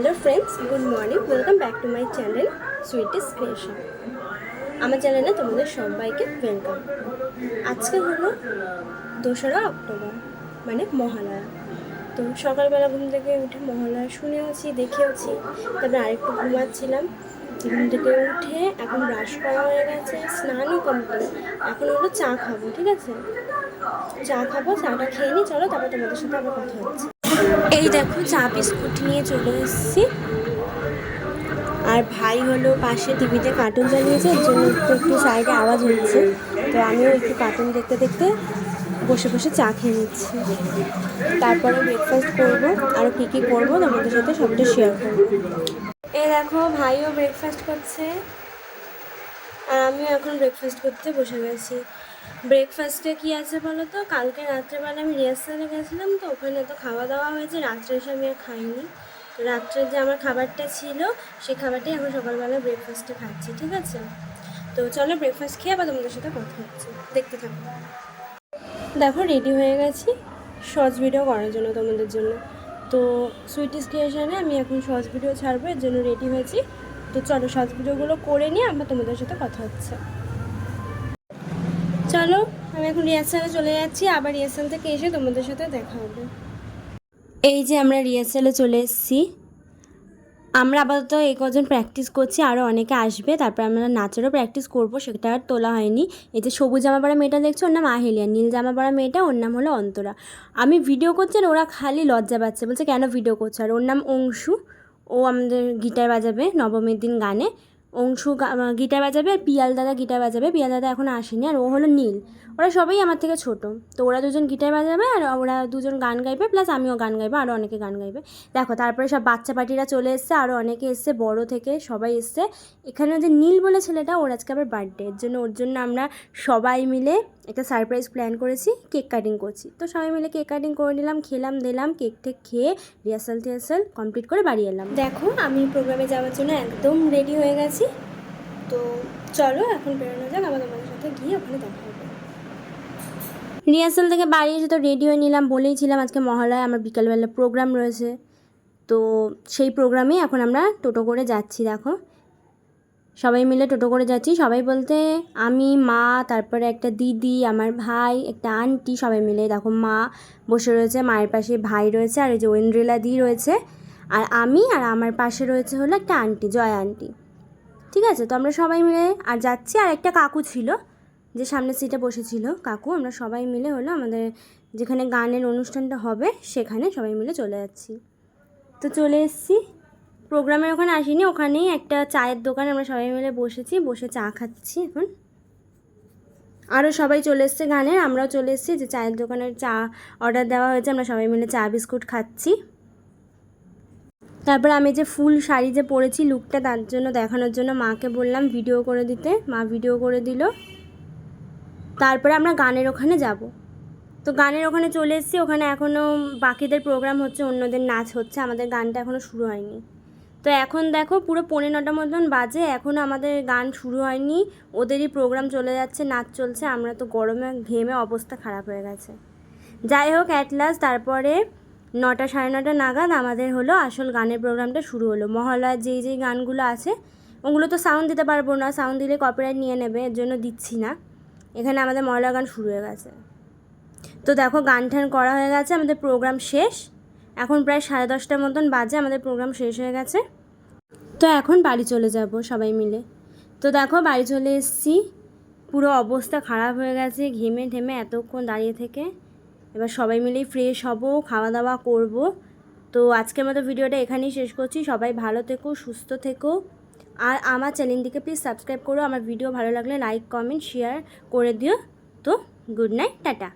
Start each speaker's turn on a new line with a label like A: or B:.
A: Hello friends, good morning. Welcome back to my channel sweeties creation. আমার চ্যানেলে তোমাদের সবাইকে ওয়েলকাম। আজকে হলো 2রা অক্টোবর, মানে মহালয়া। তো সকালবেলা ঘুম থেকে উঠে মহালয়া শুনেওছি, দেখেওছি, তারপরে আরেকটু ঘুমাচ্ছিলাম। ঘুম থেকে উঠে এখন ব্রাশ করা হয়ে গেছে, স্নানও কমপ্লিট। এখন হলো চা খাবো, ঠিক আছে? চা খাবো, চাটা খেয়ে নিই, চলো তারপর তোমাদের সাথে আবার কথা হচ্ছে। এই দেখো চা বিস্কুট নিয়ে চলে এসেছি। আর ভাই হলো পাশে টিভিতে কার্টুন চালিয়েছে, এর জন্য একটু সাইডে আওয়াজ হচ্ছে। তো আমিও একটু কার্টুন দেখতে দেখতে বসে বসে চা খেয়ে নিচ্ছি। তারপরে ব্রেকফাস্ট করবো, আর কী করবো তোমাদের সাথে সবটা শেয়ার করবো। এই দেখো ভাইও ব্রেকফাস্ট করছে, আর আমিও এখন ব্রেকফাস্ট করতে বসে গেছি। ব্রেকফাস্টে কী আছে বলো তো, কালকে রাত্রেবেলা আমি রিহার্সালে গেছিলাম, তো ওখানে তো খাওয়া দাওয়া হয়েছে, রাত্রে এসে আমি আর খাইনি। তো রাত্রে যে আমার খাবারটা ছিল সেই খাবারটাই এখন সকালবেলা ব্রেকফাস্টে খাচ্ছি, ঠিক আছে? তো চলো ব্রেকফাস্ট খেয়ে আবার তোমাদের সাথে কথা হচ্ছে, দেখতে থাকো। দেখো রেডি হয়ে গেছি শর্টস ভিডিও করার জন্য তোমাদের জন্য। তো সুইটিস ক্রিয়েশনে আমি এখন শর্টস ভিডিও ছাড়বো, এর জন্য রেডি হয়েছি। তো চলো শর্টস ভিডিওগুলো করে নিয়ে আবার তোমাদের সাথে কথা হচ্ছে। চলো আমি এখন রিহার্সালে চলে যাচ্ছি, আবার রিহার্সাল থেকে এসে তোমাদের সাথে দেখা হবে। এই যে আমরা রিহার্সালে চলে এসেছি। আমরা আপাতত এই কজন প্র্যাকটিস করছি, আরও অনেকে আসবে, তারপর আমরা নাচেরও প্র্যাকটিস করবো, সেটা আর তোলা হয়নি। এই যে সবুজ জামা পরা মেয়েটা দেখছো, ওর নাম আহেলিয়া। নীল জামা পরা মেয়েটা, ওর নাম হলো অন্তরা। আমি ভিডিও করছি আর ওরা খালি লজ্জা পাচ্ছে, বলছে কেন ভিডিও করছো। আর ওর নাম অংশু, ও আমাদের গিটার বাজাবে নবমীর দিন গানে। অংশু গিটার বাজাবে, আর পিয়াল দাদা গিটার বাজাবে। পিয়াল দাদা এখন আসেনি। আর ও হলো নীল। ওরা সবাই আমার থেকে ছোটো, তো ওরা দুজন গিটার বাজাবে, আর ওরা দুজন গান গাইবে, প্লাস আমিও গান গাইবো, আরও অনেকে গান গাইবে। দেখো তারপরে সব বাচ্চা পার্টিরা চলে এসছে, আরও অনেকে এসছে, বড় থেকে সবাই এসছে। এখানে যে নীল বলে ছেলেটা, ওর আজকে আবার বার্থডে, ওর জন্য আমরা সবাই মিলে একটা সারপ্রাইজ প্ল্যান করেছি, কেক কাটিং করছি। তো সবাই মিলে কেক কাটিং করে নিলাম, খেলাম দিলাম, কেক টেক খেয়ে রিহার্সাল কমপ্লিট করে বাড়ি এলাম। দেখো আমি প্রোগ্রামে যাওয়ার জন্য একদম রেডি হয়ে গেছি। তো চলো এখন বেরোনো যাক, আবার তোমাদের সাথে গিয়ে ওখানে দেখা হবে। রিহার্সাল থেকে বাড়ি এসে তো রেডি হয়ে নিলাম, বলেইছিলাম আজকে মহালয়া আমার বিকালবেলা প্রোগ্রাম রয়েছে। তো সেই প্রোগ্রামেই এখন আমরা টোটো করে যাচ্ছি। দেখো সবাই মিলে টোটো করে যাচ্ছি, সবাই বলতে আমি, মা, তারপরে একটা দিদি, আমার ভাই, একটা আন্টি, সবাই মিলে। দেখো মা বসে রয়েছে, মায়ের পাশে ভাই রয়েছে, আর এই যে ঐন্দ্রিলা দি রয়েছে, আর আমি, আর আমার পাশে রয়েছে হলো একটা আন্টি, জয়া আন্টি, ঠিক আছে? তো আমরা সবাই মিলে আর যাচ্ছি। আর একটা কাকু ছিল যে সামনের সিটে বসেছিল কাকু, আমরা সবাই মিলে হলো আমাদের যেখানে গানের অনুষ্ঠানটা হবে সেখানে সবাই মিলে চলে যাচ্ছি। তো চলে এসেছি, প্রোগ্রামের ওখানে আসিনি, ওখানেই একটা চায়ের দোকানে আমরা সবাই মিলে বসেছি, বসে চা খাচ্ছি। এখন আরও সবাই চলে এসছে গানের, আমরাও চলে এসেছি, যে চায়ের দোকানের চা অর্ডার দেওয়া হয়েছে, আমরা সবাই মিলে চা বিস্কুট খাচ্ছি। তারপর আমি যে ফুল শাড়ি যে পরেছি লুকটা, তার জন্য দেখানোর জন্য মাকে বললাম ভিডিও করে দিতে, মা ভিডিও করে দিল। তারপরে আমরা গানের ওখানে যাব। তো গানের ওখানে চলে এসেছি, ওখানে এখনও বাকিদের প্রোগ্রাম হচ্ছে, অন্যদের নাচ হচ্ছে, আমাদের গানটা এখনও শুরু হয়নি। তো এখন দেখো পুরো 9:45 মতন বাজে, এখনও আমাদের গান শুরু হয়নি, ওদেরই প্রোগ্রাম চলে যাচ্ছে, নাচ চলছে। আমরা তো গরমে ঘেমে অবস্থা খারাপ হয়ে গেছে। যাই হোক অ্যাট লাস্ট তারপরে 9টা 9:30 নাগাদ আমাদের হলো আসল গানের প্রোগ্রামটা শুরু হলো। মহালয়ার যেই গানগুলো আছে ওগুলো তো সাউন্ড দিতে পারবো না, সাউন্ড দিলে কপিরাইট নিয়ে নেবে, এর জন্য দিচ্ছি না। এখানে আমাদের মহালয়া গান শুরু হয়ে গেছে। তো দেখো গান ঠান করা হয়ে গেছে, আমাদের প্রোগ্রাম শেষ। এখন প্রায় 10:30 মতন বাজে, আমাদের প্রোগ্রাম শেষ হয়ে গেছে। তো এখন বাড়ি চলে যাব সবাই মিলে। তো দেখো বাড়ি চলে এসেছি, পুরো অবস্থা খারাপ হয়ে গেছে ঘেমে ঠেমে এতক্ষণ দাঁড়িয়ে থেকে। এবার সবাই মিলেই ফ্রেশ হব, খাওয়া দাওয়া করব। তো আজকের মতো ভিডিওটা এখানেই শেষ করছি। সবাই ভালো থেকো, সুস্থ থেকো, আর আমার চ্যানেলটিকে প্লিজ সাবস্ক্রাইব করো। আমার ভিডিও ভালো লাগলে লাইক কমেন্ট শেয়ার করে দিও। তো গুড নাইট, টাটা।